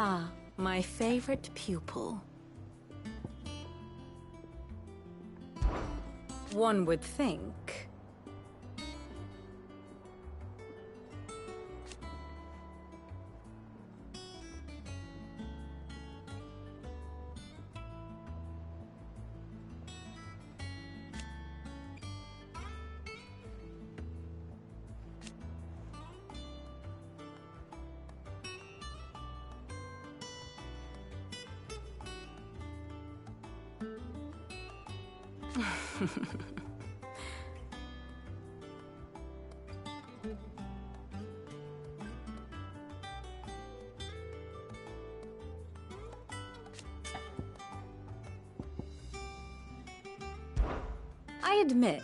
Ah, my favorite pupil. One would think. I admit.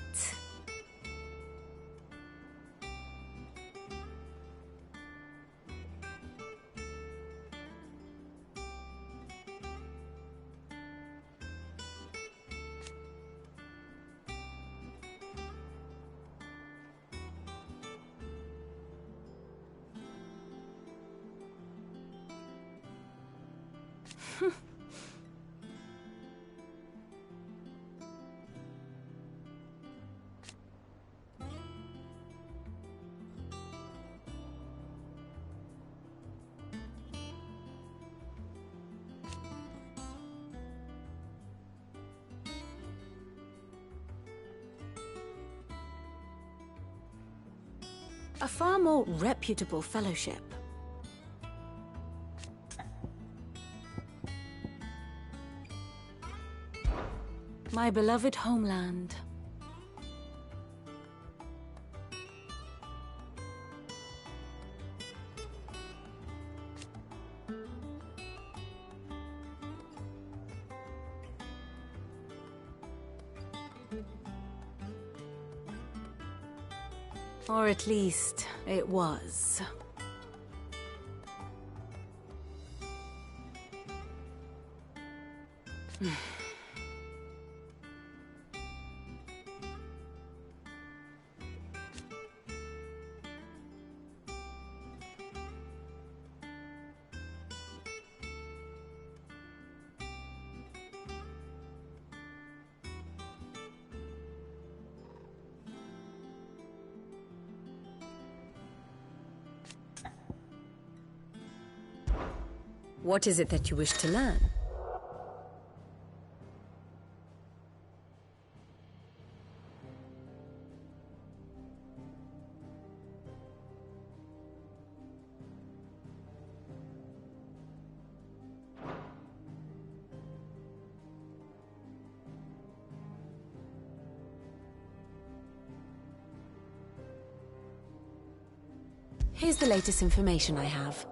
A far more reputable fellowship. My beloved homeland. Or at least, it was. What is it that you wish to learn? Here's the latest information I have.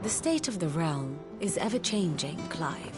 The state of the realm is ever-changing, Clive.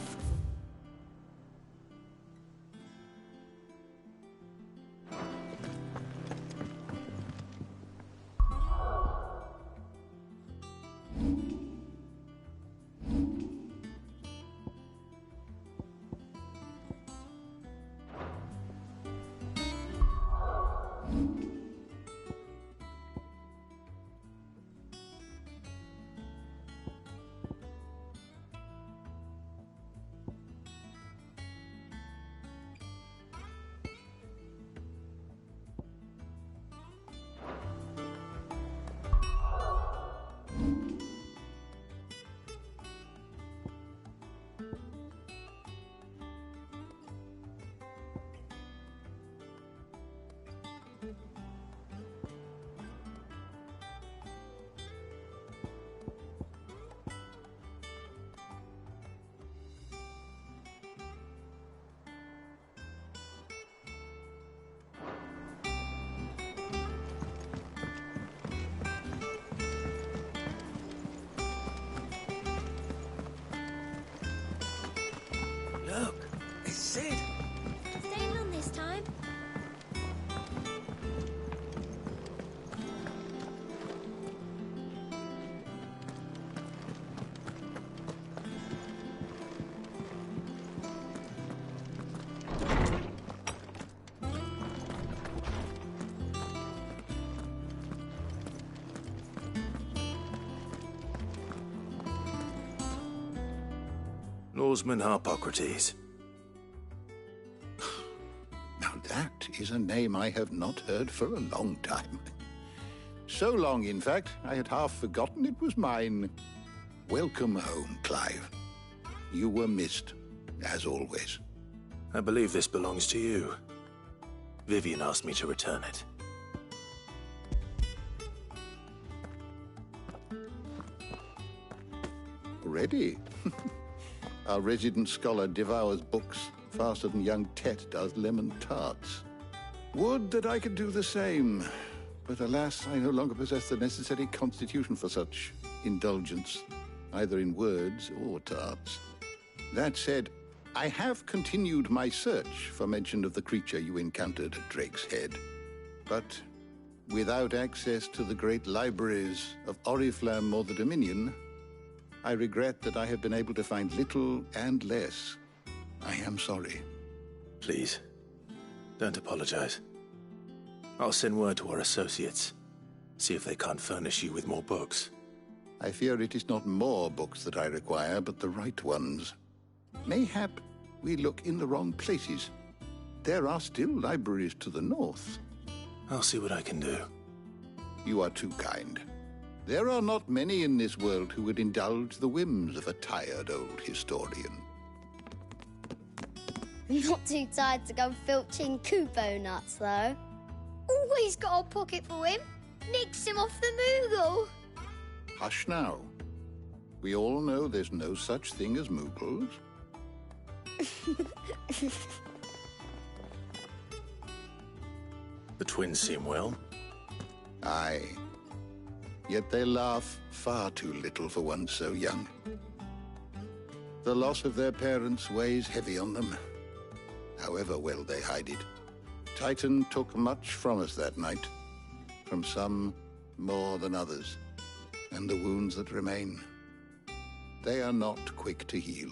Look, it's Sid. Staying on this time? Norseman Harpocrates. Now that is a name I have not heard for a long time. So long, in fact, I had half forgotten it was mine. Welcome home, Clive. You were missed, as always. I believe this belongs to you. Vivian asked me to return it. Already? Our resident scholar devours books faster than young Tet does lemon tarts. Would that I could do the same. But alas, I no longer possess the necessary constitution for such indulgence, either in words or tarts. That said, I have continued my search for mention of the creature you encountered at Drake's Head. But without access to the great libraries of Oriflamme or the Dominion, I regret that I have been able to find little and less. I am sorry. Please, don't apologize. I'll send word to our associates. See if they can't furnish you with more books. I fear it is not more books that I require, but the right ones. Mayhap we look in the wrong places. There are still libraries to the north. I'll see what I can do. You are too kind. There are not many in this world who would indulge the whims of a tired old historian. Not too tired to go filching Kupo nuts, though. Always got a pocket for him. Nicks him off the Moogle. Hush now. We all know there's no such thing as Moogles. The twins seem well. Aye. Yet they laugh far too little for one so young. The loss of their parents weighs heavy on them, however well they hide it. Titan took much from us that night, from some more than others, and the wounds that remain, they are not quick to heal.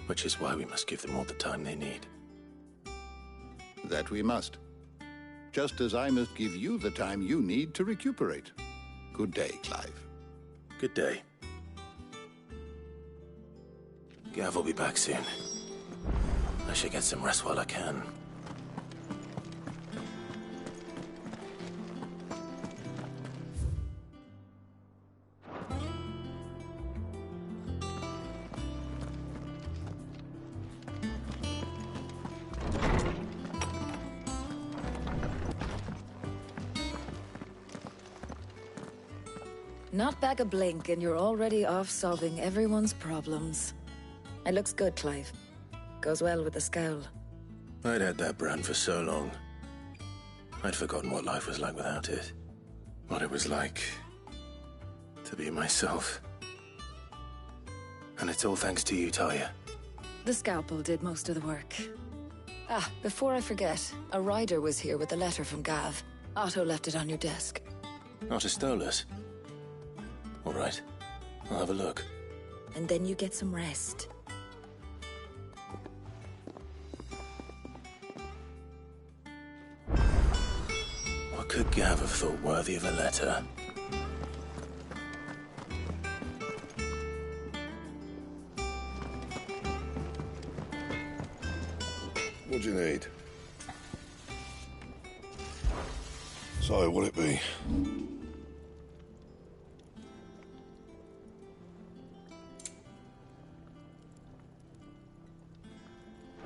Which is why we must give them all the time they need. That we must. Just as I must give you the time you need to recuperate. Good day, Clive. Good day. Gav will be back soon. I should get some rest while I can. Not back a blink and you're already off solving everyone's problems. It looks good, Clive. Goes well with the scowl. I'd had that brand for so long. I'd forgotten what life was like without it. What it was like to be myself. And it's all thanks to you, Talia. The scalpel did most of the work. Ah, before I forget, a rider was here with a letter from Gav. Otto left it on your desk. Otto stole us. All right, I'll have a look. And then you get some rest. What could Gav have thought worthy of a letter? What do you need? So, what'll it be?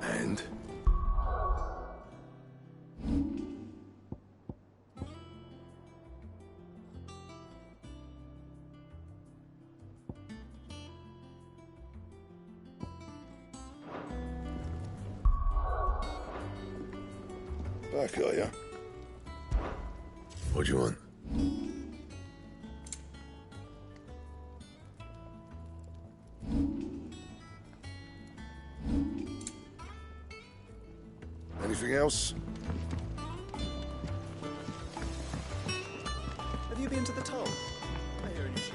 And? Back, are ya? What do you want? Anything else? Have you been to the toll? I hear an issue.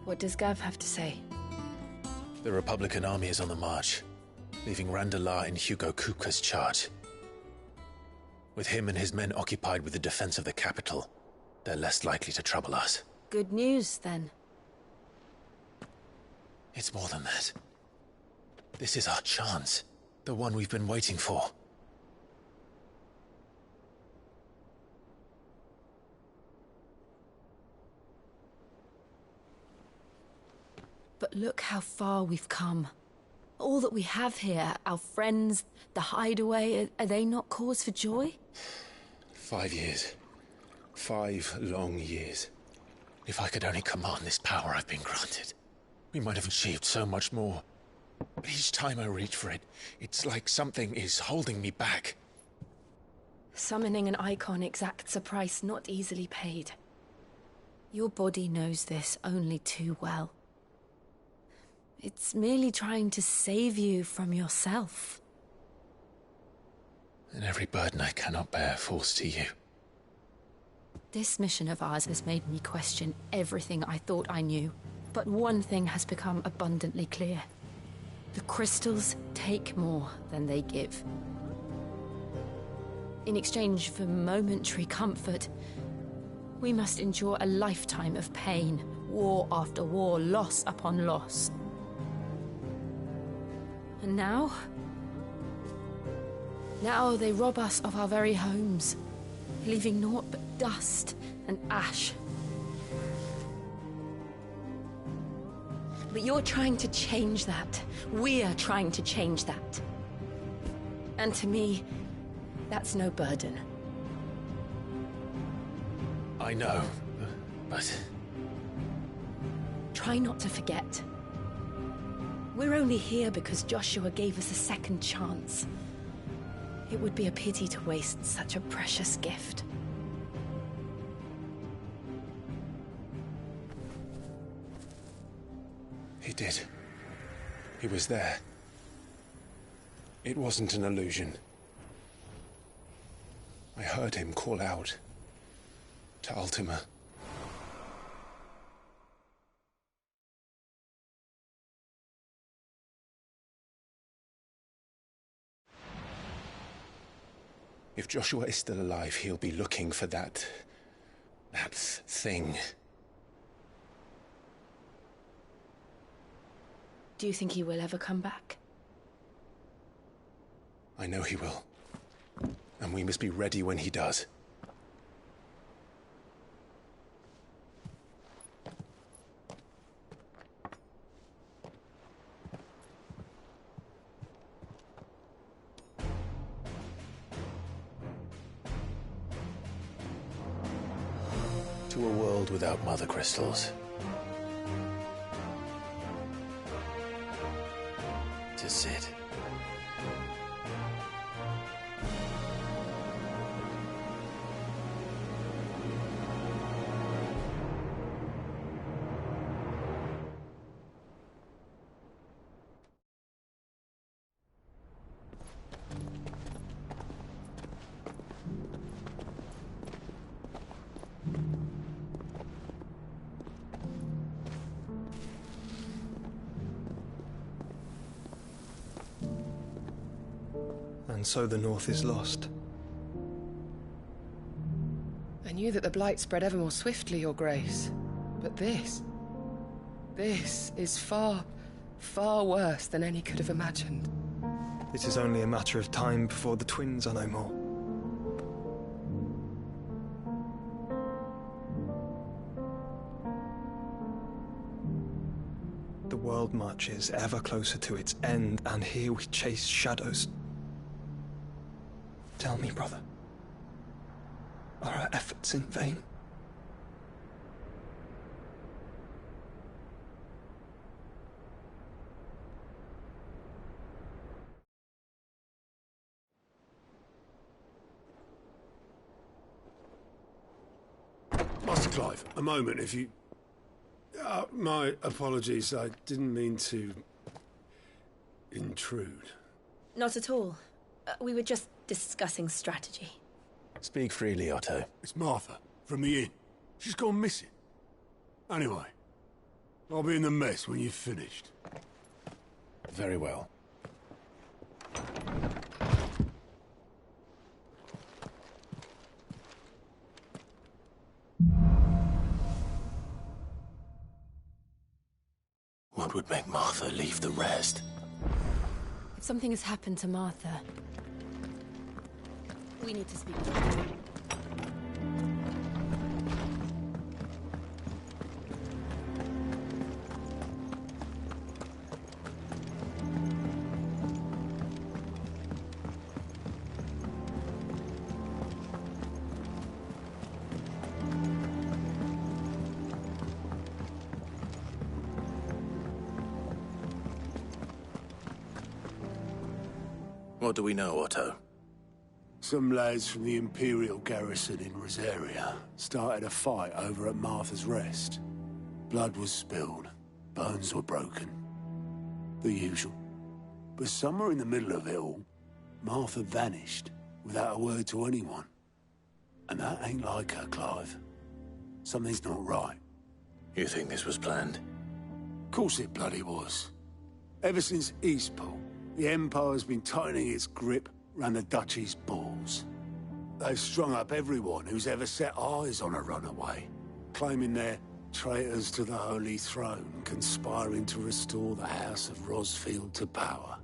What does Gav have to say? The Republican army is on the march, leaving Randalar in Hugo Kupka's charge. With him and his men occupied with the defense of the capital, they're less likely to trouble us. Good news, then. It's more than that. This is our chance. The one we've been waiting for. But look how far we've come. All that we have here, our friends, the hideaway, are they not cause for joy? 5 years. 5 long years. If I could only command this power I've been granted, we might have achieved so much more. But each time I reach for it, it's like something is holding me back. Summoning an icon exacts a price not easily paid. Your body knows this only too well. It's merely trying to save you from yourself. And every burden I cannot bear falls to you. This mission of ours has made me question everything I thought I knew. But one thing has become abundantly clear. The crystals take more than they give. In exchange for momentary comfort, we must endure a lifetime of pain, war after war, loss upon loss. And now? Now they rob us of our very homes, leaving naught but dust and ash. But you're trying to change that. We're trying to change that. And to me, that's no burden. I know, but... Try not to forget. We're only here because Joshua gave us a second chance. It would be a pity to waste such a precious gift. He did. He was there. It wasn't an illusion. I heard him call out to Ultima. If Joshua is still alive, he'll be looking for that thing. Do you think he will ever come back? I know he will. And we must be ready when he does. To a world without mother crystals. To Sid. And so the North is lost. I knew that the blight spread ever more swiftly, Your Grace. But this is far, far worse than any could have imagined. It is only a matter of time before the twins are no more. The world marches ever closer to its end, and here we chase shadows. Tell me, brother, are our efforts in vain? Master Clive, a moment, if you... my apologies, I didn't mean to... intrude. Not at all. We were just discussing strategy. Speak freely, Otto. It's Martha, from the inn. She's gone missing. Anyway, I'll be in the mess when you've finished. Very well. What would make Martha leave the rest? If something has happened to Martha, we need to speak to her. What do we know, Otto? Some lads from the Imperial garrison in Rosaria started a fight over at Martha's Rest. Blood was spilled, bones were broken. The usual. But somewhere in the middle of it all, Martha vanished without a word to anyone. And that ain't like her, Clive. Something's not right. You think this was planned? Of course it bloody was. Ever since Eastport, the Empire's been tightening its grip round the Duchy's balls. They've strung up everyone who's ever set eyes on a runaway, claiming they're traitors to the Holy Throne, conspiring to restore the House of Rosfield to power.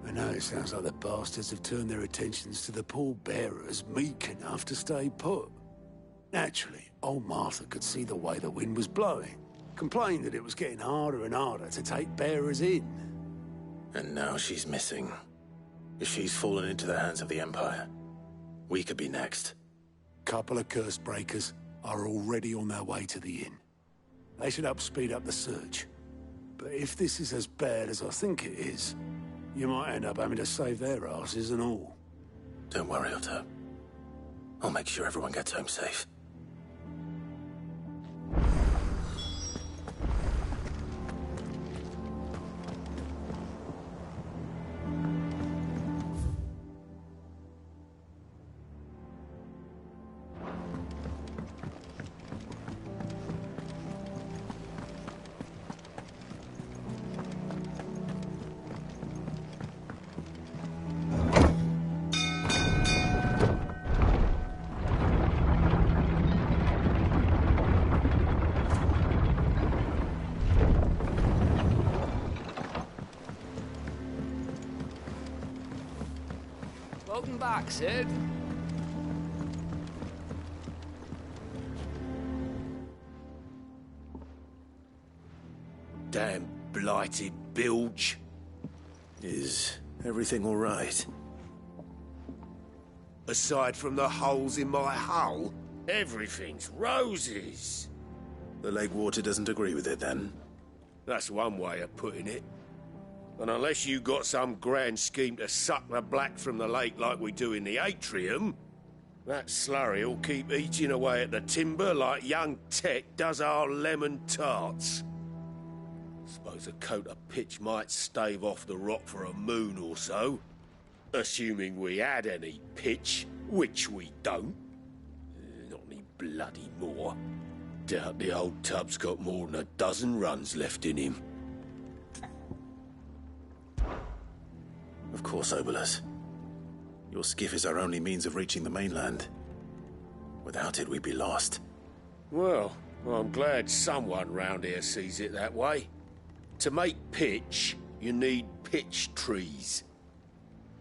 And now it sounds like the bastards have turned their attentions to the pallbearers meek enough to stay put. Naturally, old Martha could see the way the wind was blowing, complained that it was getting harder and harder to take bearers in. And now she's missing. If she's fallen into the hands of the Empire, we could be next. Couple of curse breakers are already on their way to the inn. They should help speed up the search. But if this is as bad as I think it is, you might end up having to save their asses and all. Don't worry, Otto. I'll make sure everyone gets home safe. Welcome back, Sid. Damn blighted bilge. Is everything all right? Aside from the holes in my hull, everything's roses. The lake water doesn't agree with it, then? That's one way of putting it. And unless you got some grand scheme to suck the black from the lake like we do in the atrium, that slurry'll keep eating away at the timber like young Tech does our lemon tarts. Suppose a coat of pitch might stave off the rock for a moon or so. Assuming we had any pitch, which we don't. Not any bloody more. Doubt the old tub's got more than a dozen runs left in him. Of course, Obolus. Your skiff is our only means of reaching the mainland. Without it, we'd be lost. Well, I'm glad someone round here sees it that way. To make pitch, you need pitch trees.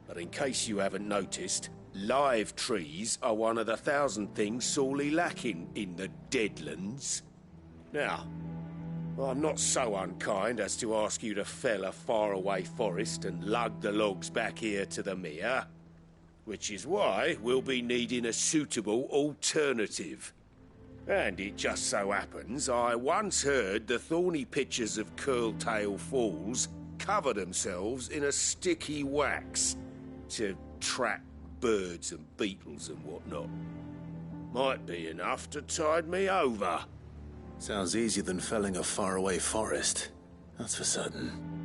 But in case you haven't noticed, live trees are one of the 1,000 things sorely lacking in the Deadlands. Now, I'm not so unkind as to ask you to fell a faraway forest and lug the logs back here to the mere, which is why we'll be needing a suitable alternative. And it just so happens I once heard the thorny pitchers of Curltail Falls cover themselves in a sticky wax to trap birds and beetles and whatnot. Might be enough to tide me over. Sounds easier than felling a faraway forest. That's for certain.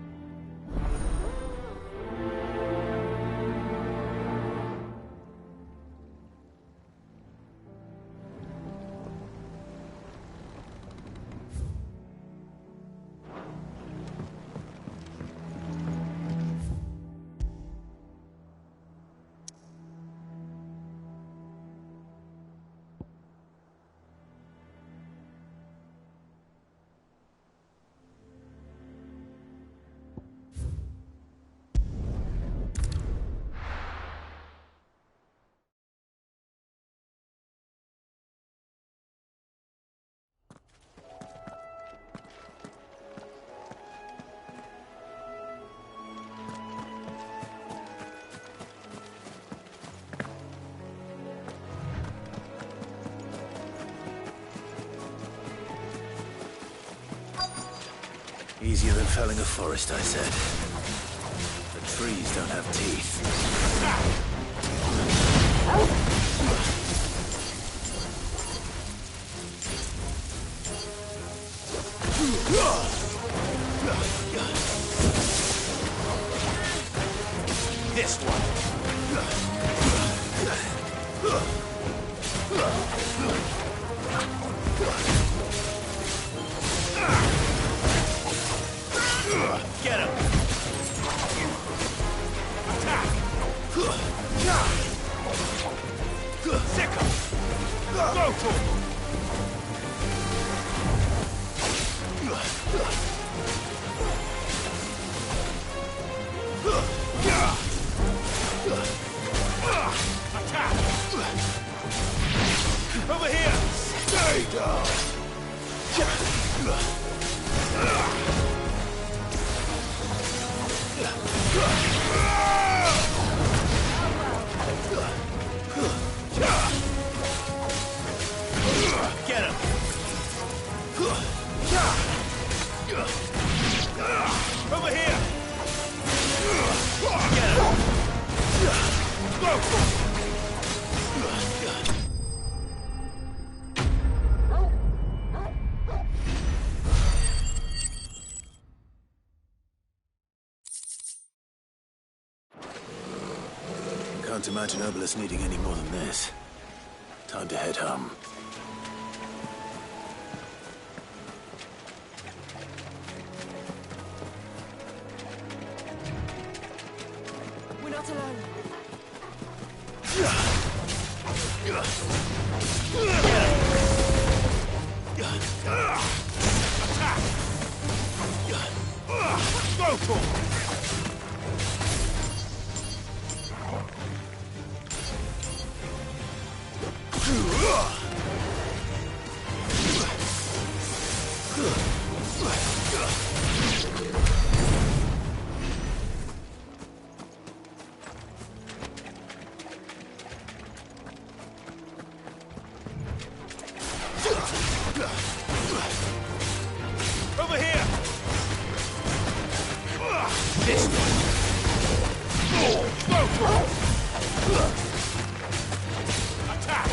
Easier than felling a forest, I said. The trees don't have teeth. This one. Get him! Attack! Sick him! Go to him! Attack! Over here! Stay down! Get him! Over here! Get him! Go! Can't imagine Obelisk needing any more than this. Time to head home. We're not alone. Attack! Go for it! Over here! This one! Go for it! Attack!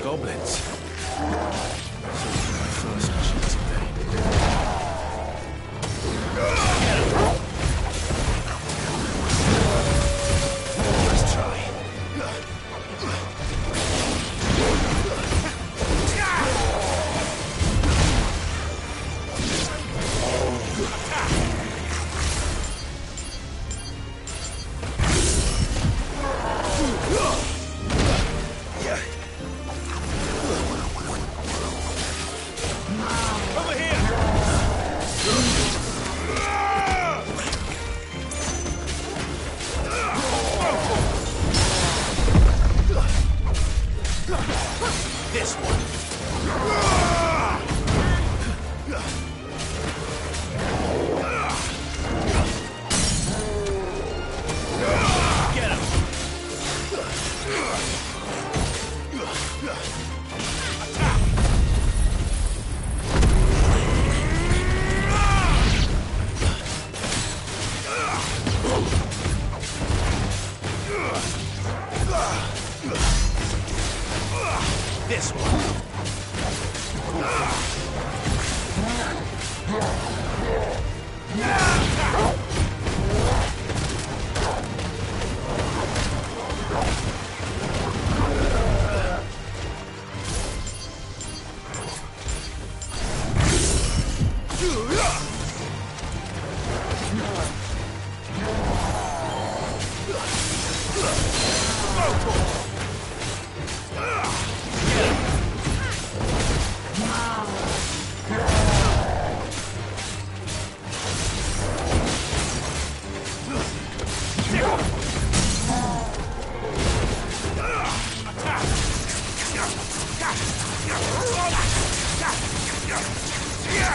Goblins. So my first chance of pain. Let's try. This one. Get him. This one.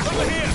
Over here!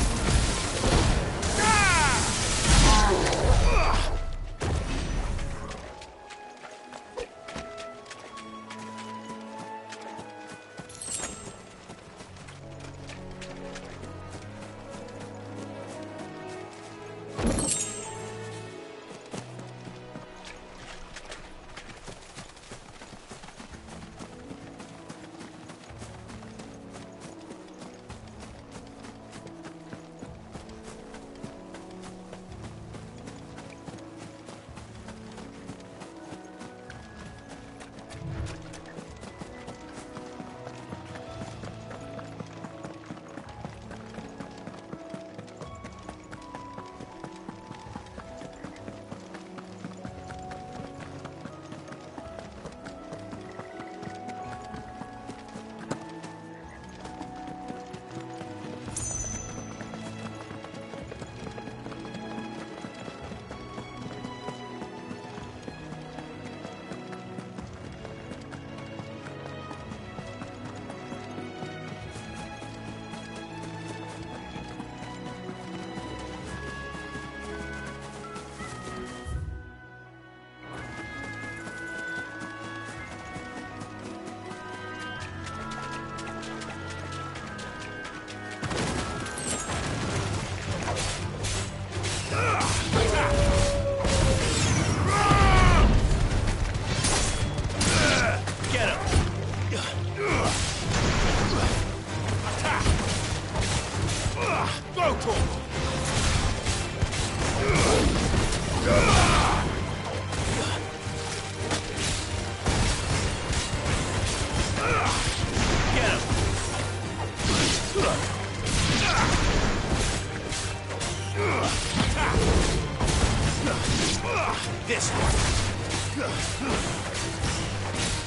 This one.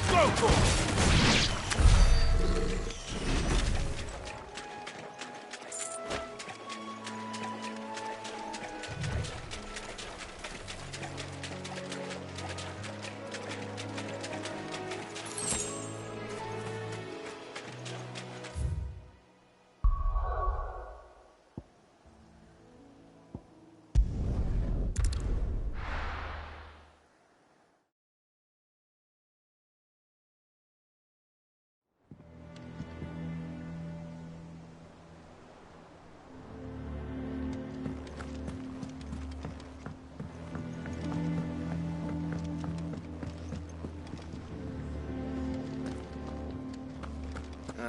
Go for it.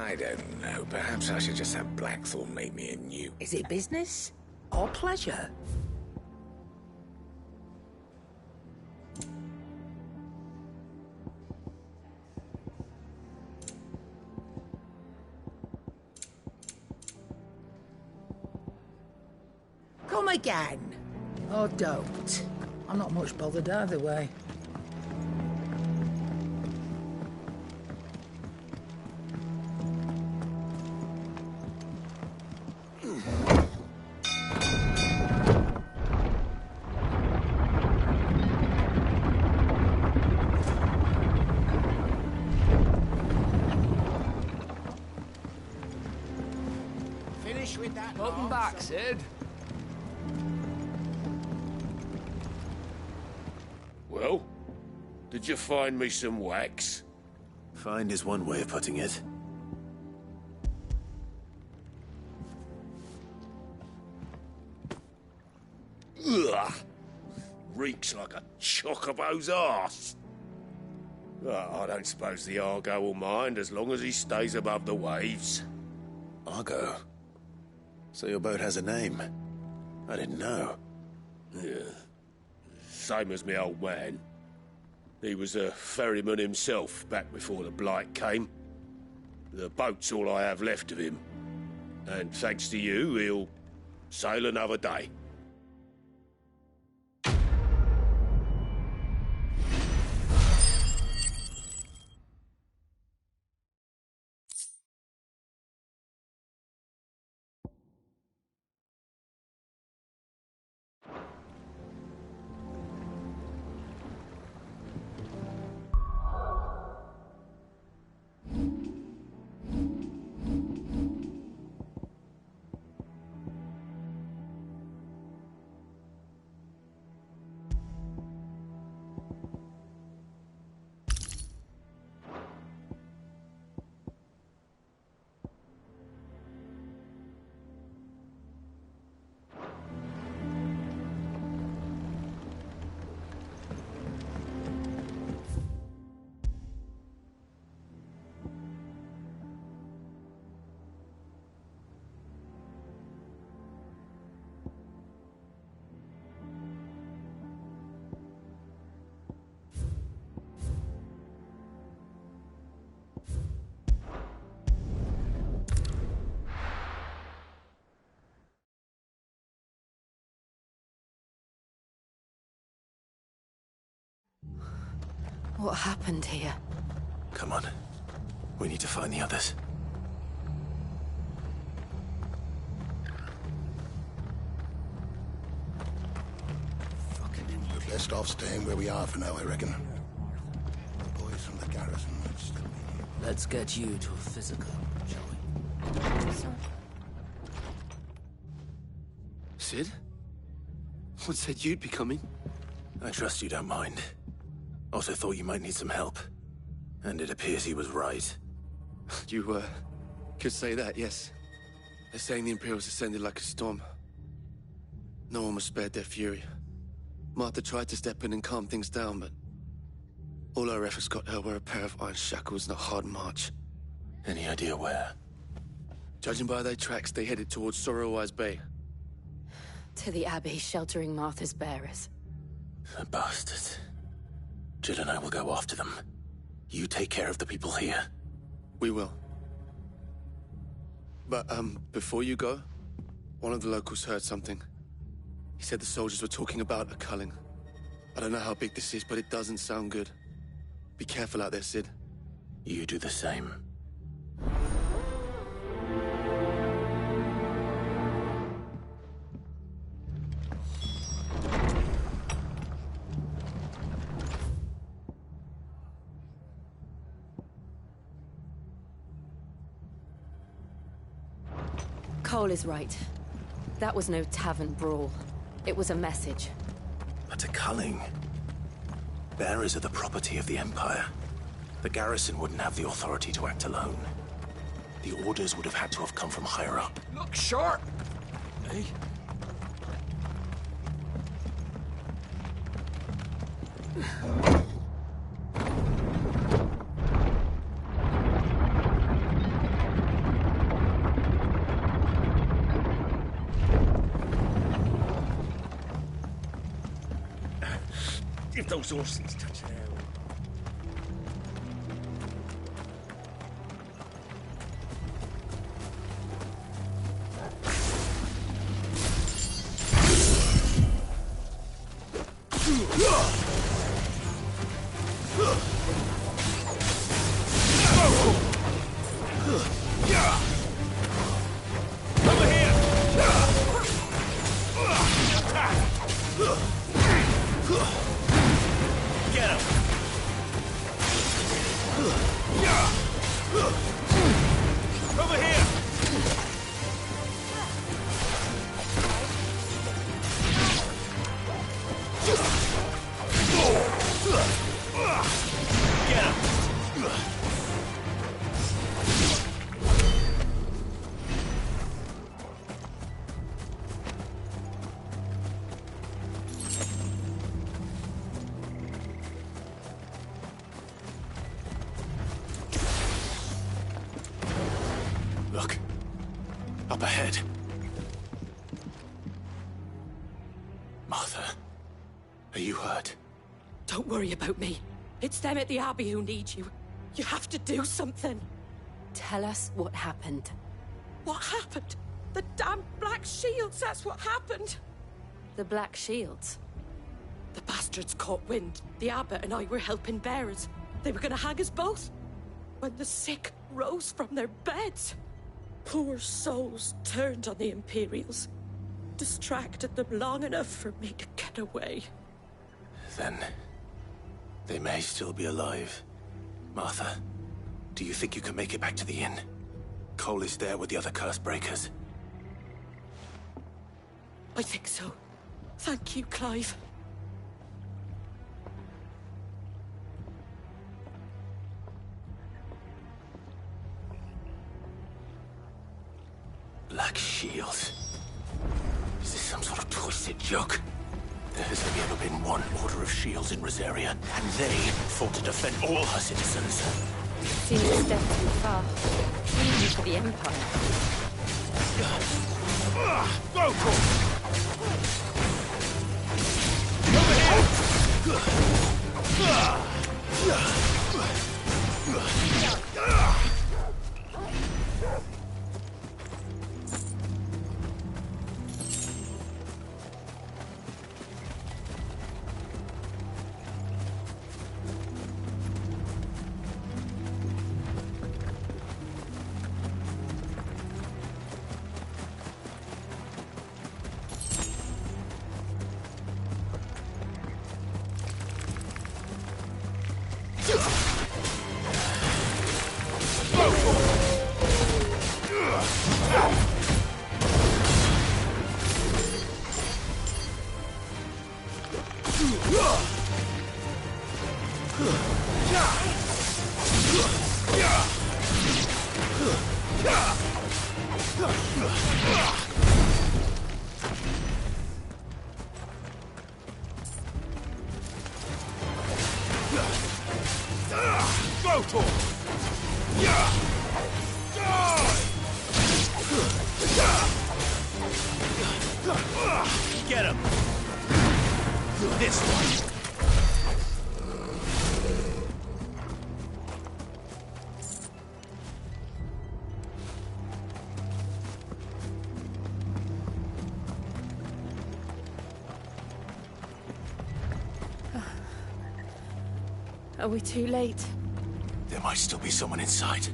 I don't know. Perhaps I should just have Blackthorn make me a new... Is it business or pleasure? Come again. Or don't. I'm not much bothered either way. Finish with that. Welcome back, Sid. Well, did you find me some wax? Find is one way of putting it. Ugh! Reeks like a chocobo's arse. I don't suppose the Argo will mind as long as he stays above the waves. Argo? So your boat has a name? I didn't know. Yeah. Same as me old man. He was a ferryman himself back before the Blight came. The boat's all I have left of him. And thanks to you, he'll sail another day. What happened here? Come on. We need to find the others. We're best off staying where we are for now, I reckon. The boys from the garrison might still be... Let's get you to a physical, shall we? Sid? What said you'd be coming? I trust you don't mind. Also thought you might need some help. And it appears he was right. You, could say that, yes. They're saying the Imperials descended like a storm. No one was spared their fury. Martha tried to step in and calm things down, but... all our efforts got her were a pair of iron shackles and a hard march. Any idea where? Judging by their tracks, they headed towards Sorrowwise Bay. To the Abbey, sheltering Martha's bearers. The bastards. Jill and I will go after them. You take care of the people here. We will. But, before you go, one of the locals heard something. He said the soldiers were talking about a culling. I don't know how big this is, but it doesn't sound good. Be careful out there, Sid. You do the same. Cole is right. That was no tavern brawl. It was a message. But a culling? Bearers are the property of the Empire. The garrison wouldn't have the authority to act alone. The orders would have had to have come from higher up. Look sharp! Hey? If those horses touch an arrow. Look. Up ahead. Martha, are you hurt? Don't worry about me. It's them at the Abbey who need you. You have to do something. Tell us what happened. What happened? The damn Black Shields, that's what happened. The Black Shields? The bastards caught wind. The abbot and I were helping bearers. They were gonna hang us both. When the sick rose from their beds, poor souls turned on the Imperials. Distracted them long enough for me to get away. Then they may still be alive. Martha, do you think you can make it back to the inn? Cole is there with the other curse breakers. I think so. Thank you, Clive. Black Shields. Is this some sort of twisted joke? There has only ever been one Order of Shields in Rosaria, and they fought to defend all her citizens. Seems a step too far. Even for the Empire. Go for Get him! This one! Are we too late? There might still be someone inside.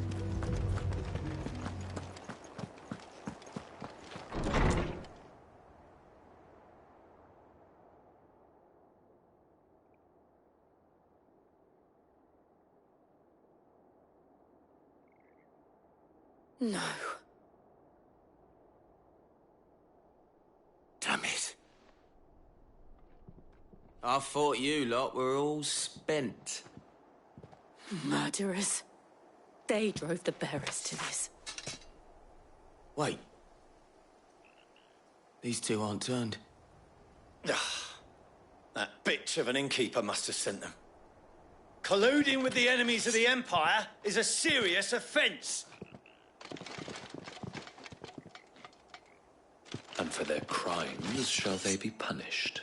No. Damn it. I thought you lot were all spent. Murderers. They drove the bearers to this. Wait. These two aren't turned. That bitch of an innkeeper must have sent them. Colluding with the enemies of the Empire is a serious offence. And for their crimes shall they be punished.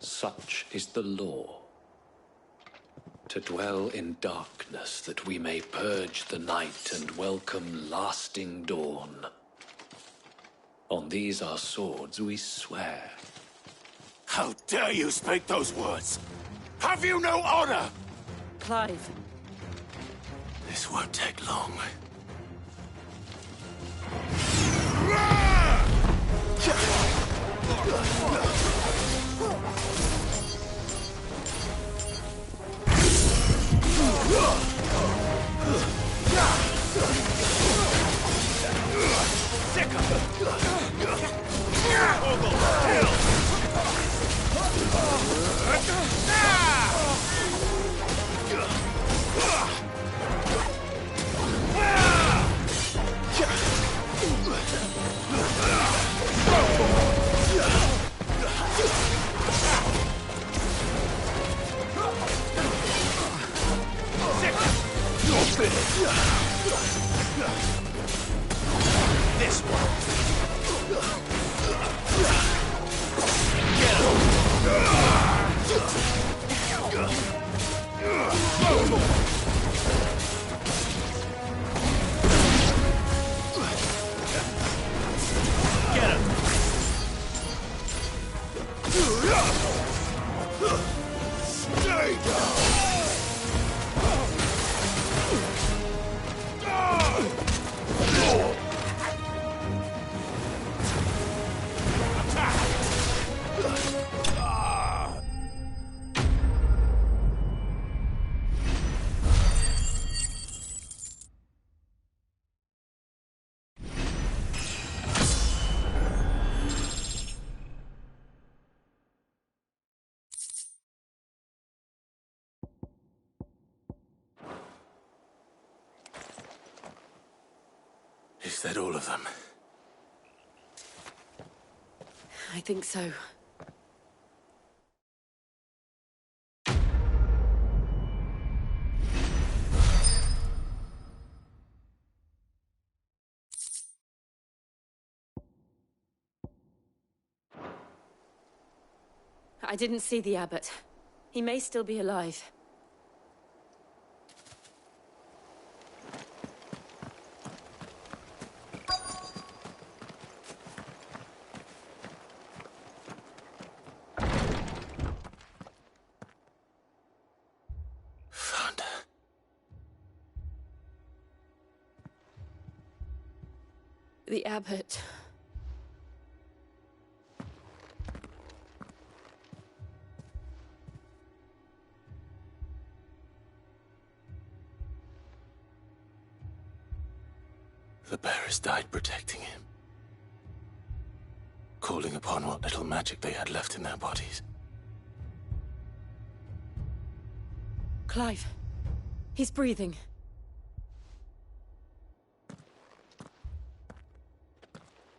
Such is the law. To dwell in darkness, that we may purge the night and welcome lasting dawn. On these our swords we swear. How dare you speak those words? Have you no honor? Clive. This won't take long. This one. Get him. Stay down. Is that all of them? I think so. I didn't see the abbot. He may still be alive. Found her. The abbot. The bearers died protecting him. Calling upon what little magic they had left in their bodies. Clive. He's breathing.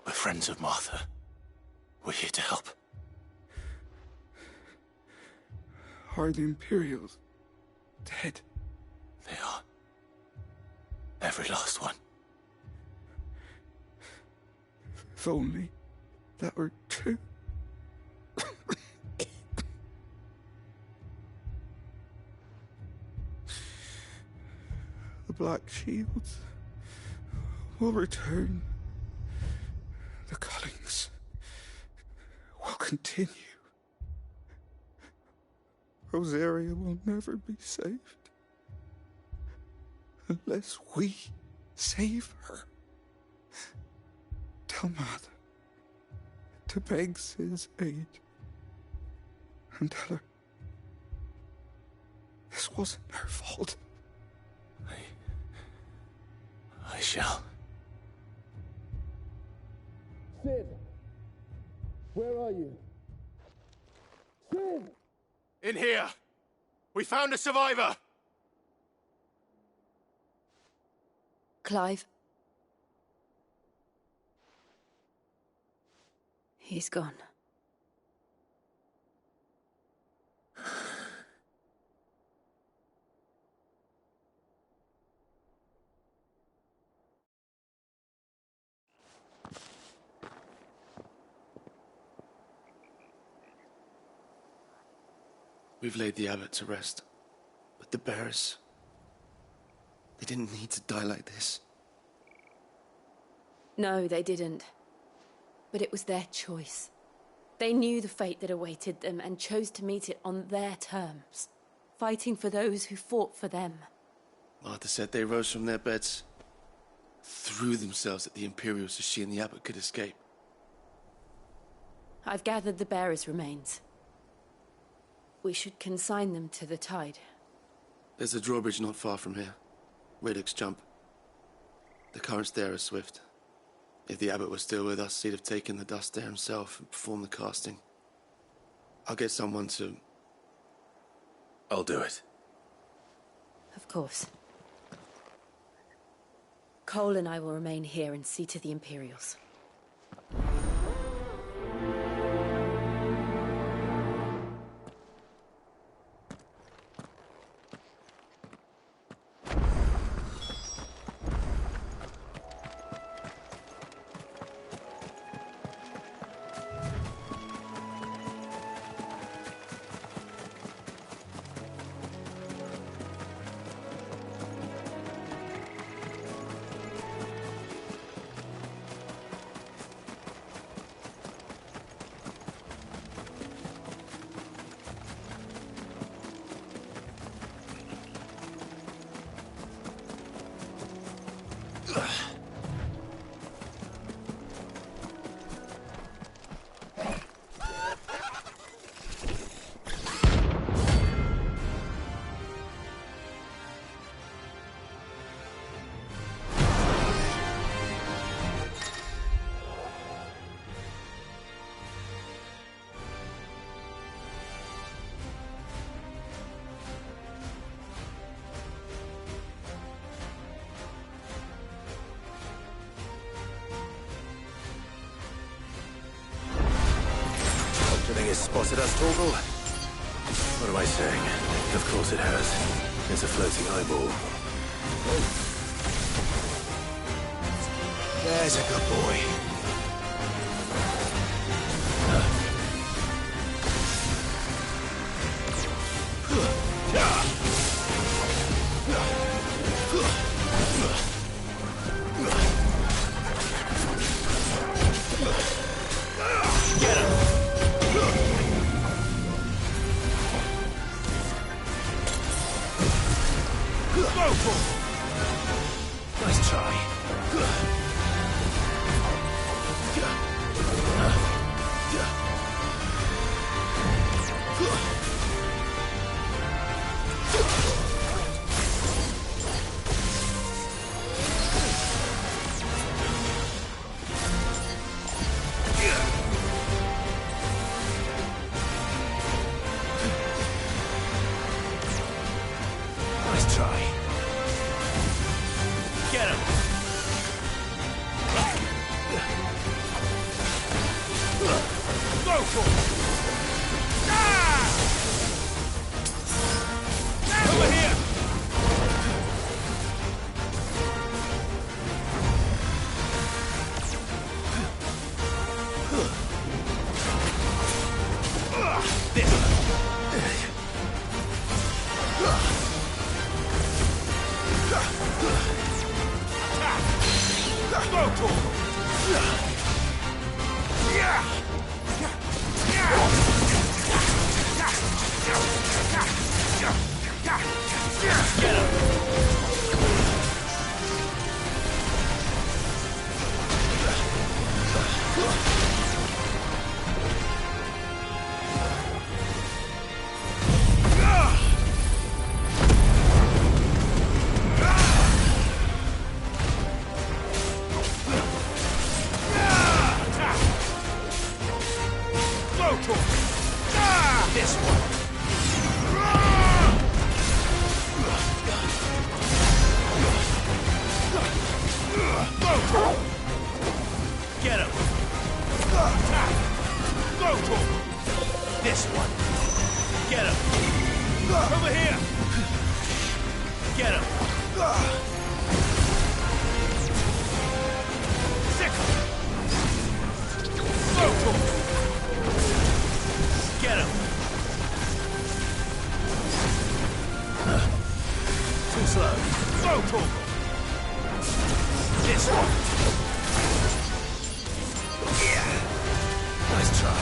We're friends of Martha. We're here to help. Are the Imperials dead? They are. Every last one. If only that were true. The Black Shields will return. The cullings will continue. Rosaria will never be saved unless we save her. Tell Mother to beg Sid's aid and tell her this wasn't her fault. I shall. Sid! Where are you? Sid! In here! We found a survivor! Clive. He's gone. We've laid the abbot to rest. But the bearers... they didn't need to die like this. No, they didn't. But it was their choice. They knew the fate that awaited them and chose to meet it on their terms, fighting for those who fought for them. Martha said they rose from their beds, threw themselves at the Imperials so she and the Abbot could escape. I've gathered the bearers' remains. We should consign them to the tide. There's a drawbridge not far from here. Radix Jump. The currents there are swift. If the Abbot was still with us, he'd have taken the dust there himself and performed the casting. I'll get someone to... I'll do it. Of course. Cole and I will remain here and see to the Imperials. Do you think it's spotted us, Torgal? What am I saying? Of course it has. It's a floating eyeball. There's a good boy. Nice try. Nice try. Get him! Go for it! Ah! Over here! This one. Get him. Go to him. This one. Get him. Over here. Get him. Sickle. Go to him. Get him. slow. Go, Torgal. This one. Yeah. Nice try.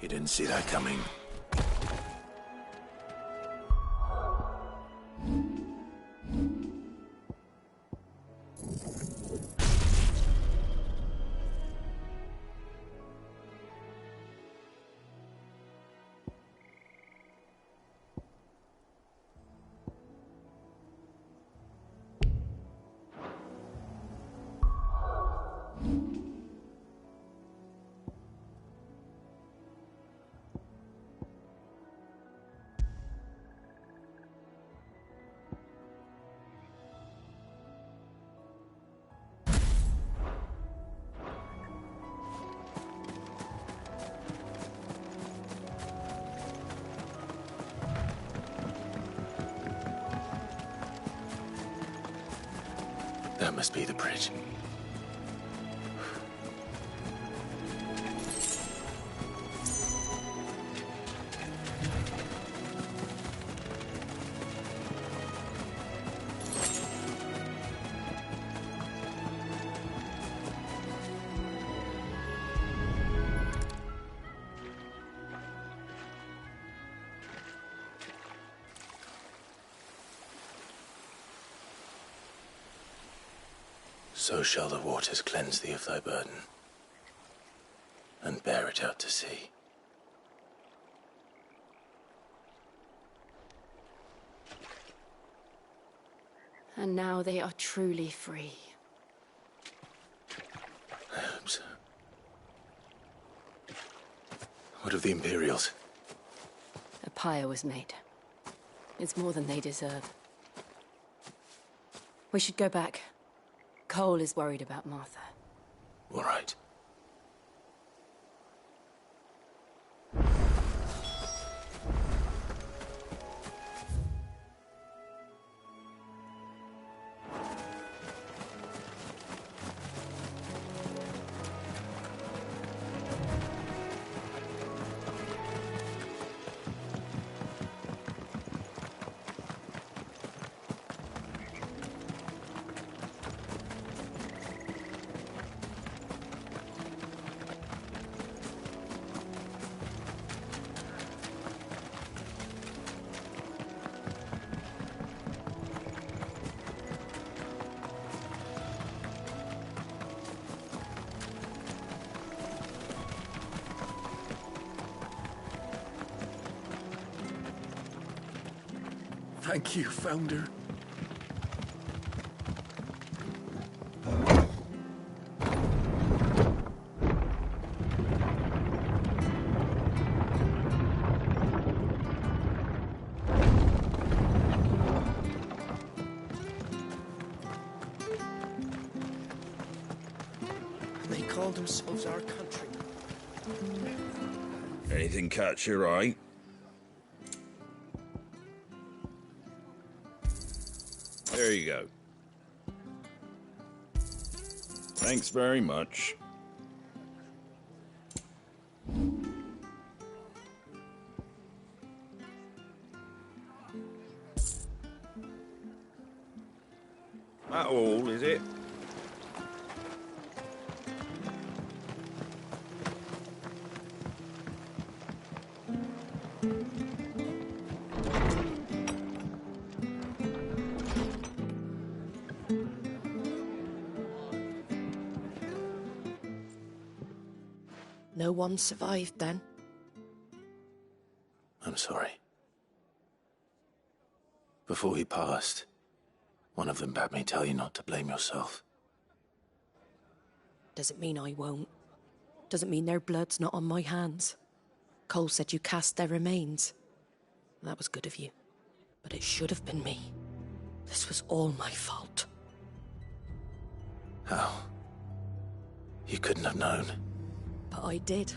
You didn't see that coming. That must be the bridge. So shall the waters cleanse thee of thy burden, and bear it out to sea. And now they are truly free. I hope so. What of the Imperials? A pyre was made. It's more than they deserve. We should go back. Cole is worried about Martha. All right. Thank you, Founder. They call themselves our country. Anything catch your eye? There you go. Thanks very much. That all, is it? No one survived then? I'm sorry. Before he passed, one of them bade me tell you not to blame yourself. Doesn't mean I won't. Doesn't mean their blood's not on my hands. Cole said you cast their remains. That was good of you. But it should have been me. This was all my fault. How? You couldn't have known. But I did.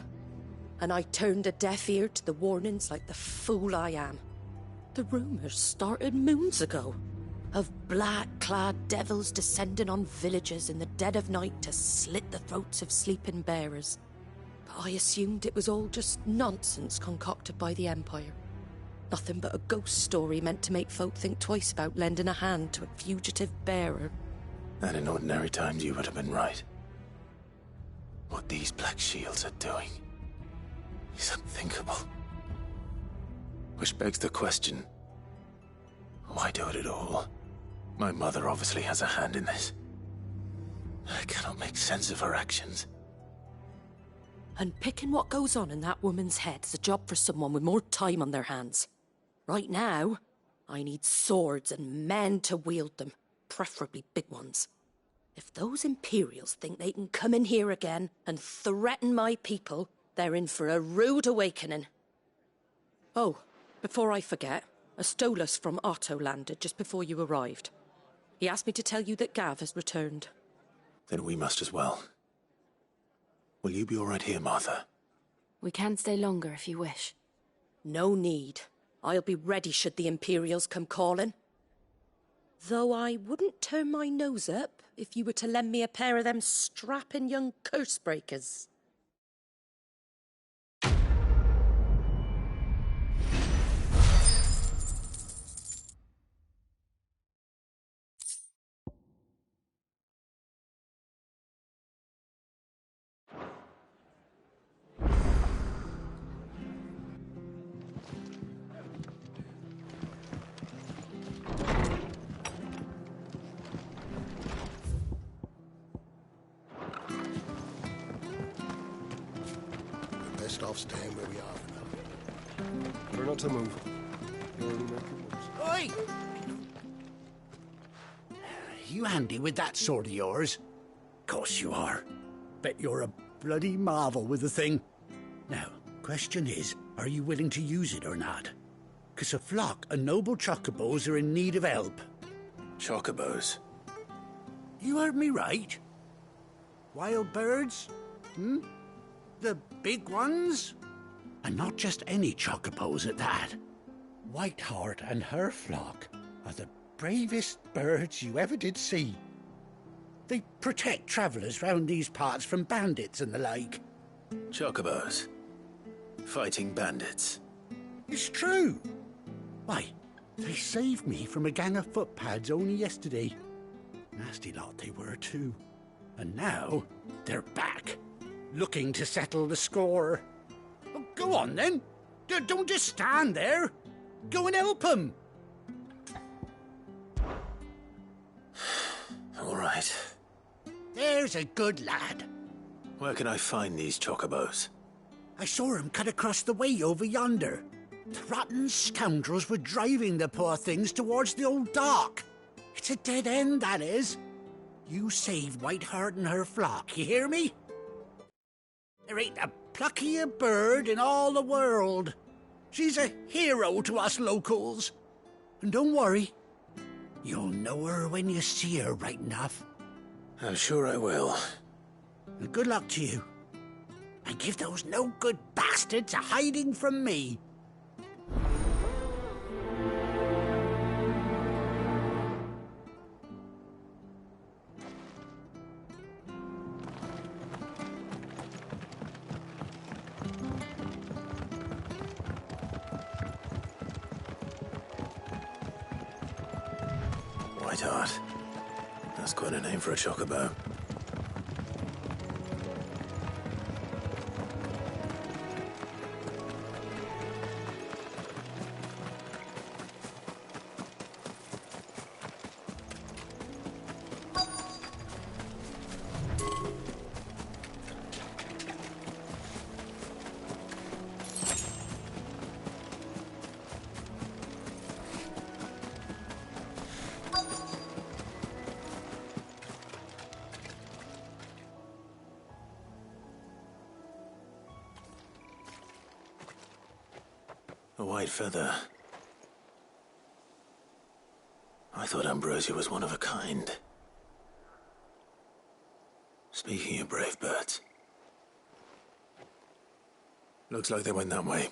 And I turned a deaf ear to the warnings like the fool I am. The rumours started moons ago. Of black-clad devils descending on villages in the dead of night to slit the throats of sleeping bearers. But I assumed it was all just nonsense concocted by the Empire. Nothing but a ghost story meant to make folk think twice about lending a hand to a fugitive bearer. And in ordinary times you would have been right. What these Black Shields are doing is unthinkable. Which begs the question, why do it at all? My mother obviously has a hand in this. I cannot make sense of her actions. And picking what goes on in that woman's head is a job for someone with more time on their hands. Right now, I need swords and men to wield them, preferably big ones. If those Imperials think they can come in here again and threaten my people, they're in for a rude awakening. Oh, before I forget, a Stolas from Otto landed just before you arrived. He asked me to tell you that Gav has returned. Then we must as well. Will you be all right here, Martha? We can stay longer if you wish. No need. I'll be ready should the Imperials come calling. Though I wouldn't turn my nose up if you were to lend me a pair of them strapping young curse-breakers. Best off staying where we are for now. Better not to move. You're only making moves. Oi! You handy with that sword of yours? Course you are. Bet you're a bloody marvel with the thing. Now, Question is, are you willing to use it or not? 'Cause a flock of noble chocobos are in need of help. Chocobos? You heard me right. Wild birds? The big ones? And not just any chocobos at that. Whiteheart and her flock are the bravest birds you ever did see. They protect travellers round these parts from bandits and the like. Chocobos? Fighting bandits? It's true. Why, they saved me from a gang of footpads only yesterday. Nasty lot they were too. And now they're back, looking to settle the score. Oh, go on then. Don't just stand there. Go and help them. All right. There's a good lad. Where can I find these chocobos? I saw him cut across the way over yonder. The rotten scoundrels were driving the poor things towards the old dock. It's a dead end, that is. You save Whiteheart and her flock, you hear me? There ain't a pluckier bird in all the world. She's a hero to us locals. And don't worry, you'll know her when you see her right enough. I'm sure I will. And good luck to you. And give those no-good bastards a hiding from me. Whiteheart. That's quite a name for a chocobo. A white feather. I thought Ambrosia was one of a kind. Speaking of brave birds. Looks like they went that way.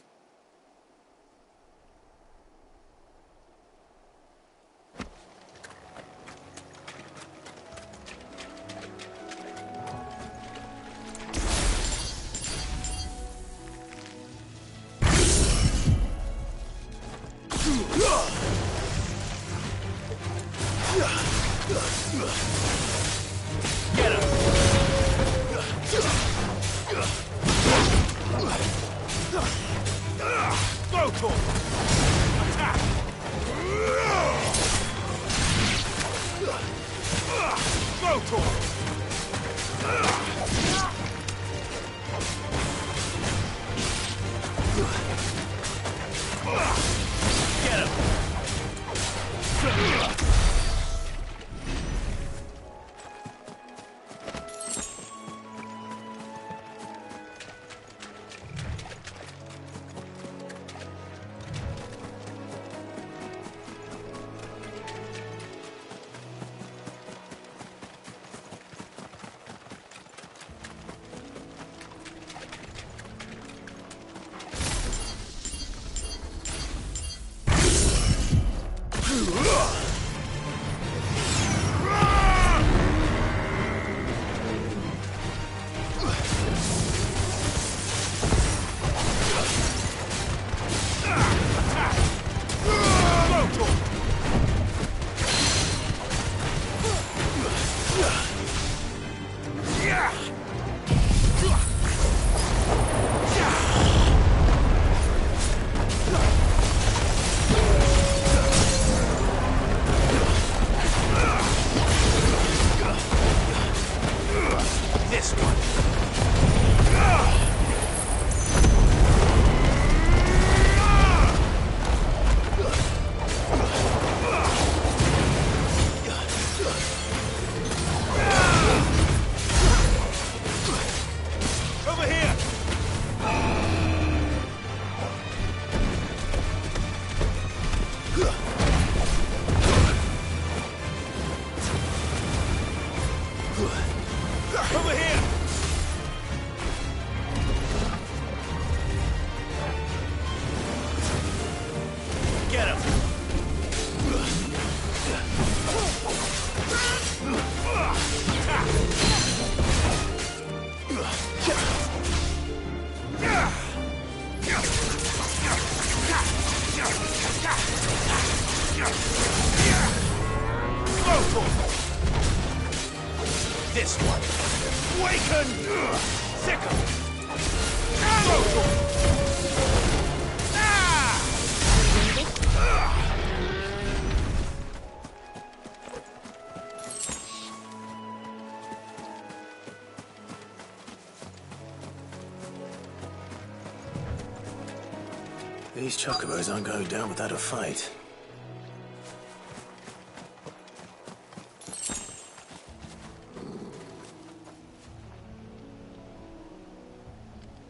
These chocobos aren't going down without a fight.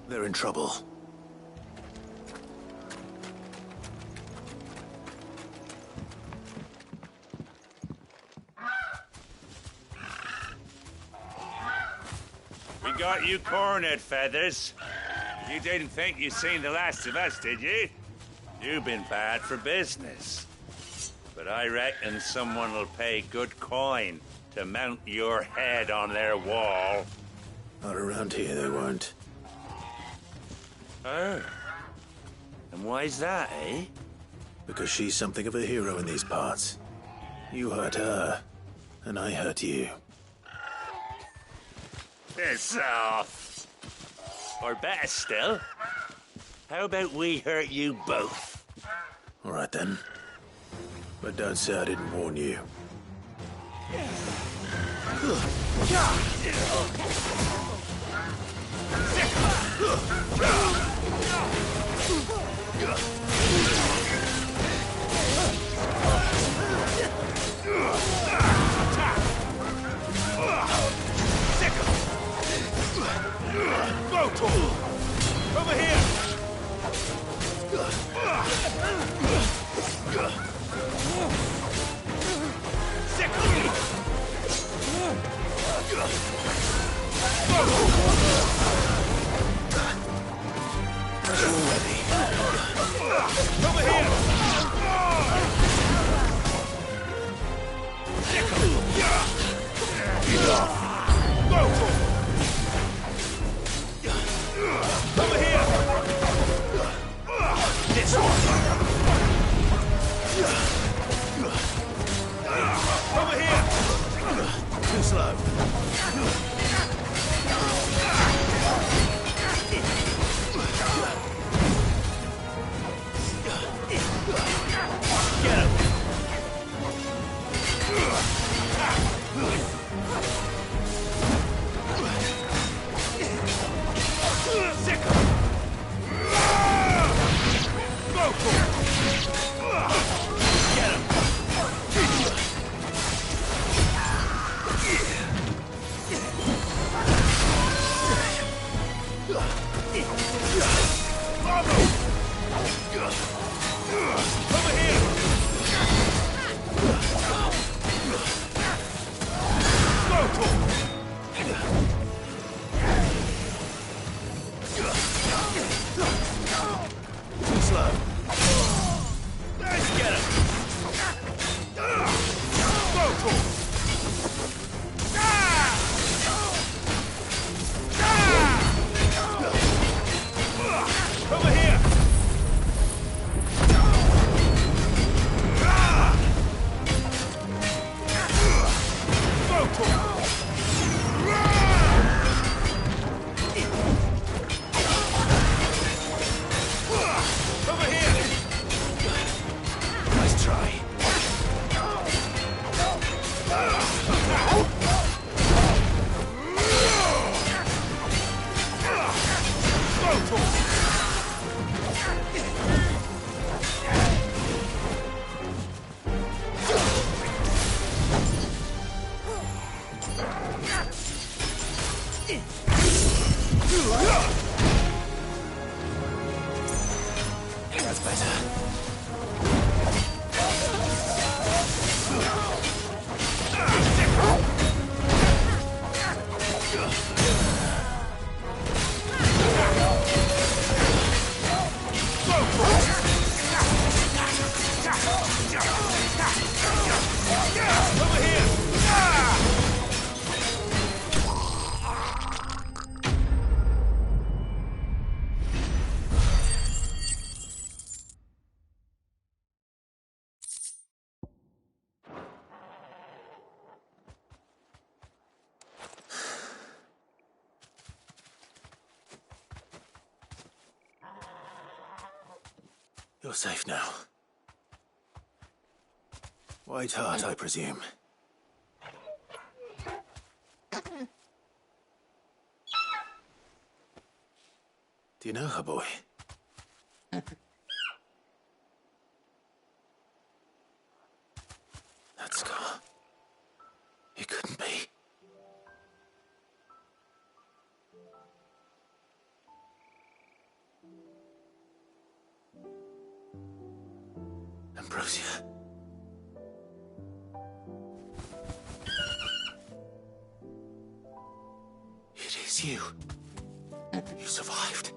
They're in trouble. We got you cornered, Feathers. You didn't think you'd seen the last of us, did you? You've been bad for business. But I reckon someone will pay good coin to mount your head on their wall. Not around here, they won't. Oh. And why's that, eh? Because she's something of a hero in these parts. You hurt her, and I hurt you. Piss off. Or better still, how about we hurt you both? All right, then. But don't say I didn't warn you. Over here! Over here! Over here! This one! Over here! Too slow. Get him! Sick him! Go for it! Get him! Over here! Go for it! Too slow. Let's get him! Go for it! Over here! Go for it! Over here! Nice try. Go for it! That's better. Over here! You're safe now. White Heart, I presume. Do you know her, boy? Ambrosia. It is you. You survived.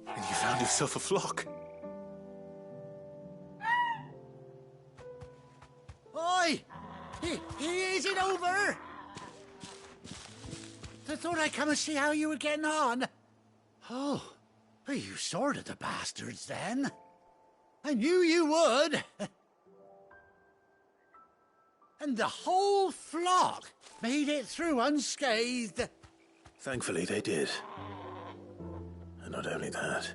And you found yourself a flock. Oi! Is it over? I thought I'd come and see how you were getting on. Oh, well, you sorted the bastards then. I knew you would. And the whole flock made it through unscathed. Thankfully, they did. And not only that.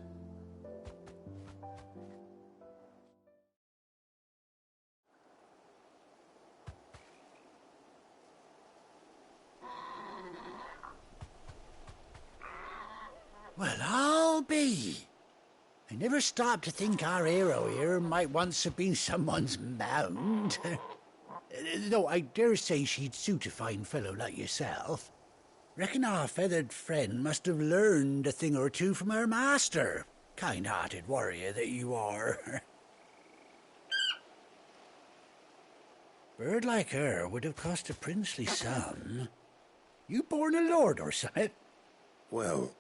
Well, I'll be. I never stopped to think our hero here might once have been someone's mound. Though I dare say she'd suit a fine fellow like yourself. Reckon our feathered friend must have learned a thing or two from her master. Kind-hearted warrior that you are. Bird like her would have cost a princely sum. You born a lord or something? Well,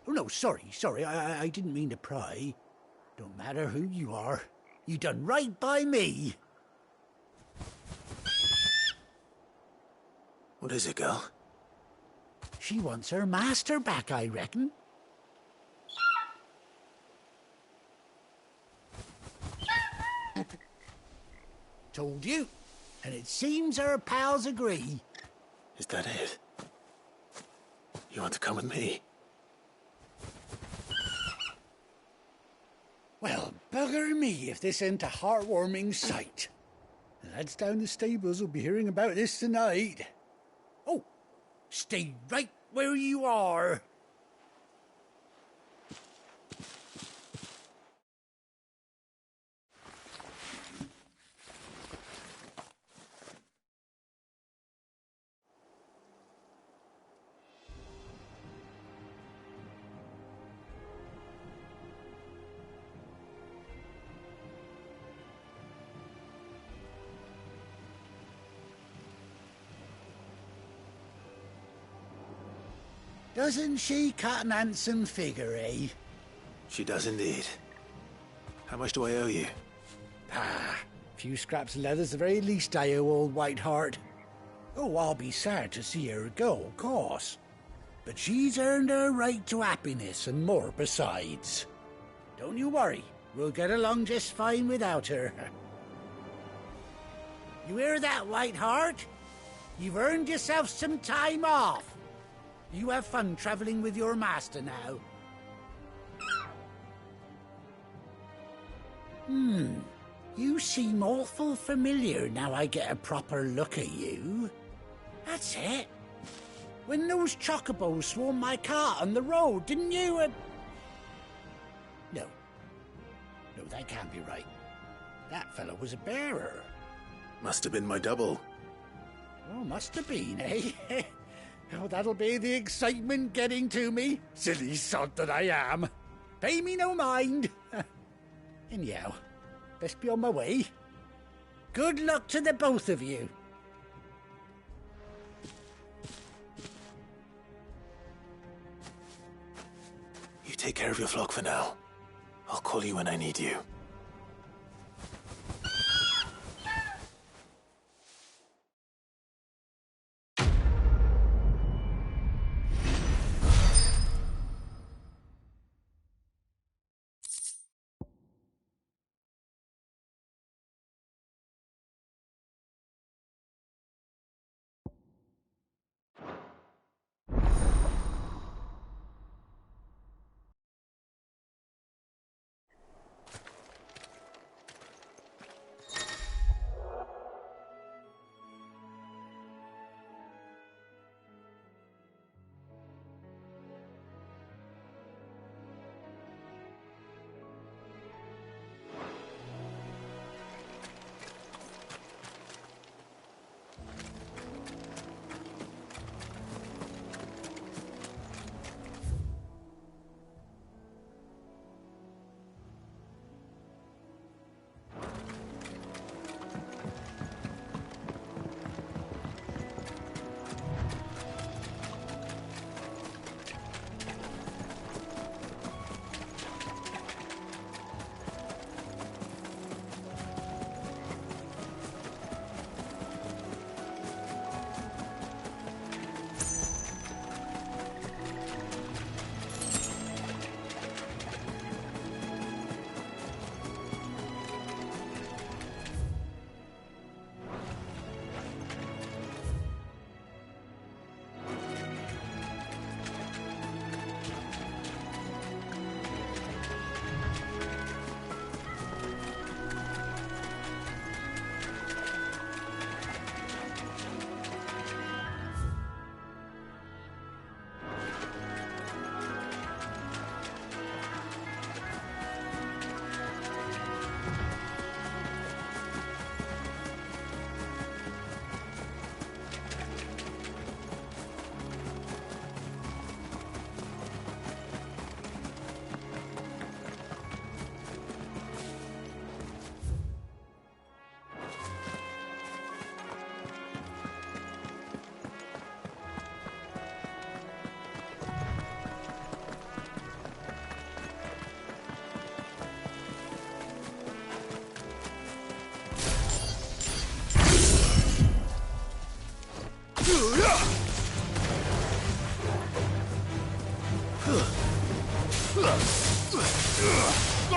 Oh, no, sorry. I didn't mean to pry. Don't matter who you are. You done right by me. What is it, girl? She wants her master back, I reckon. Told you. And it seems her pals agree. Is that it? You want to come with me? Well, bugger me if this ain't a heartwarming sight. The lads down the stables will be hearing about this tonight. Oh, stay right where you are. Doesn't she cut an handsome figure, eh? She does indeed. How much do I owe you? Ah, a few scraps of leather's the very least I owe old Whiteheart. Oh, I'll be sad to see her go, of course. But she's earned her right to happiness and more besides. Don't you worry, we'll get along just fine without her. You hear that, Whiteheart? You've earned yourself some time off. You have fun traveling with your master now. You seem awful familiar now I get a proper look at you. That's it. When those chocobos swarmed my cart on the road, didn't you? No, that can't be right. That fellow was a bearer. Must have been my double. Oh, must have been, eh? Oh, that'll be the excitement getting to me. Silly sod that I am. Pay me no mind. Anyhow, best be on my way. Good luck to the both of you. You take care of your flock for now. I'll call you when I need you.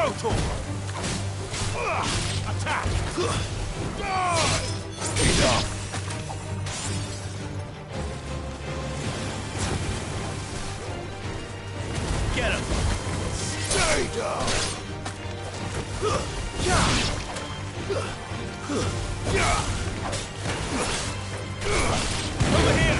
Proto! Attack! Enough! Get him! Stay down! Over here!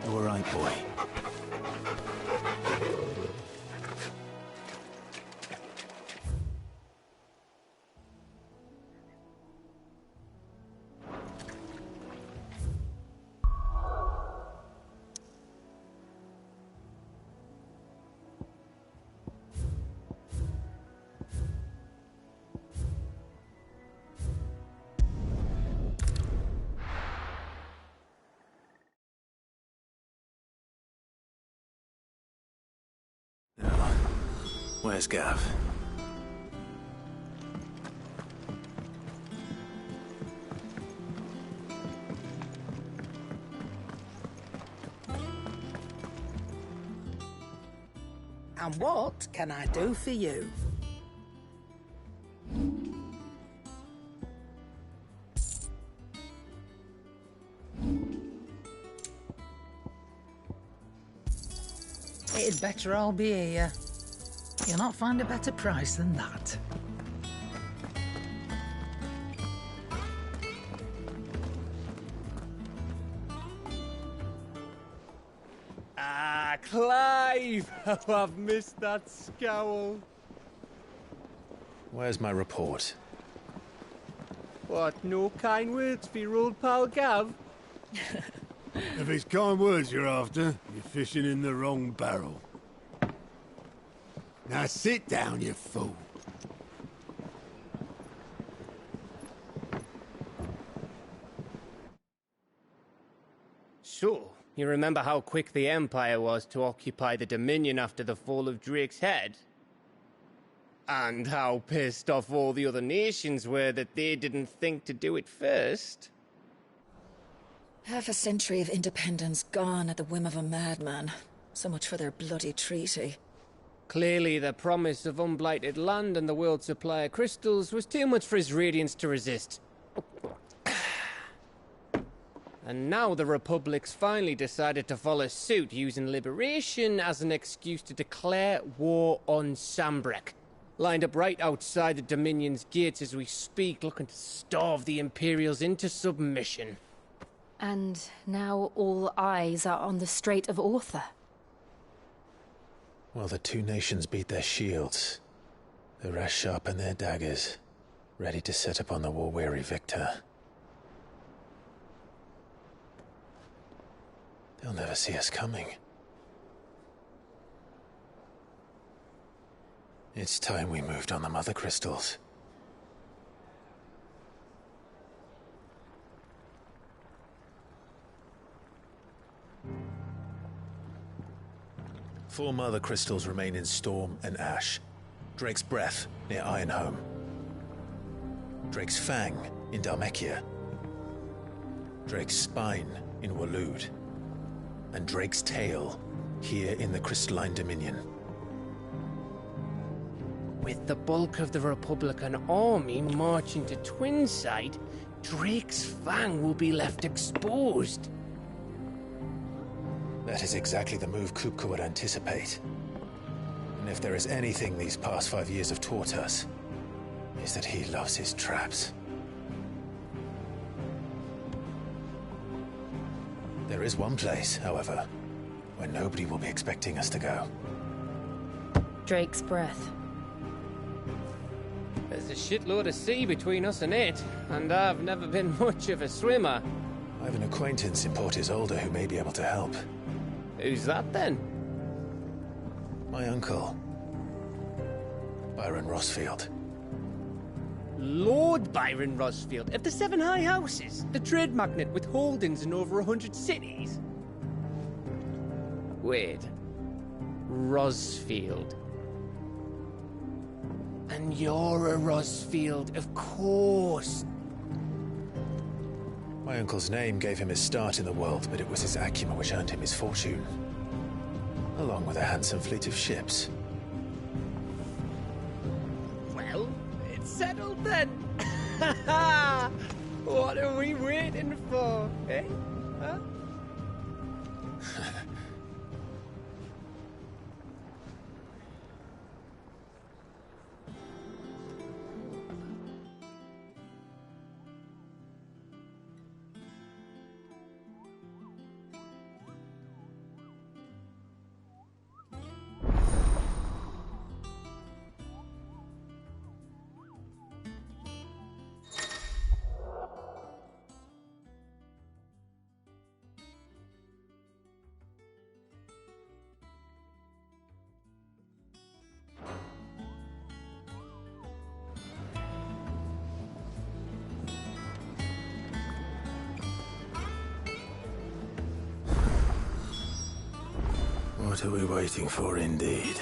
You all right, boy? Where's Gav? And what can I do for you? It'd better all be here. You'll not find a better price than that. Ah, Clive! Oh, I've missed that scowl. Where's my report? What, no kind words for your old pal Gav? If it's kind words you're after, you're fishing in the wrong barrel. Now sit down, you fool. So, you remember how quick the Empire was to occupy the Dominion after the fall of Drake's head? And how pissed off all the other nations were that they didn't think to do it first? Half a century of independence gone at the whim of a madman. So much for their bloody treaty. Clearly, the promise of unblighted land and the world's supply of crystals was too much for his radiance to resist. And now the Republic's finally decided to follow suit, using liberation as an excuse to declare war on Sambrek. Lined up right outside the Dominion's gates as we speak, looking to starve the Imperials into submission. And now all eyes are on the Strait of Author. Well, the two nations beat their shields. The rest sharpen their daggers, ready to set upon the war-weary victor. They'll never see us coming. It's time we moved on the mother crystals. Four mother crystals remain in Storm and Ash. Drake's Breath near Ironhome. Drake's Fang in Dhalmekia. Drake's Spine in Waloed. And Drake's Tail here in the Crystalline Dominion. With the bulk of the Republican army marching to Twinside, Drake's Fang will be left exposed. That is exactly the move Kupka would anticipate. And if there is anything these past 5 years have taught us, is that he loves his traps. There is one place, however, where nobody will be expecting us to go. Drake's Breath. There's a shitload of sea between us and it, and I've never been much of a swimmer. I have an acquaintance in Port Isolde who may be able to help. Who's that then? My uncle, Byron Rosfield. Lord Byron Rosfield of the Seven High Houses, the trade magnate with holdings in over 100 cities. Wait, Rosfield. And you're a Rosfield, of course. My uncle's name gave him his start in the world, but it was his acumen which earned him his fortune. Along with a handsome fleet of ships. Well, it's settled then. What are we waiting for, eh? Huh? What are we waiting for, indeed?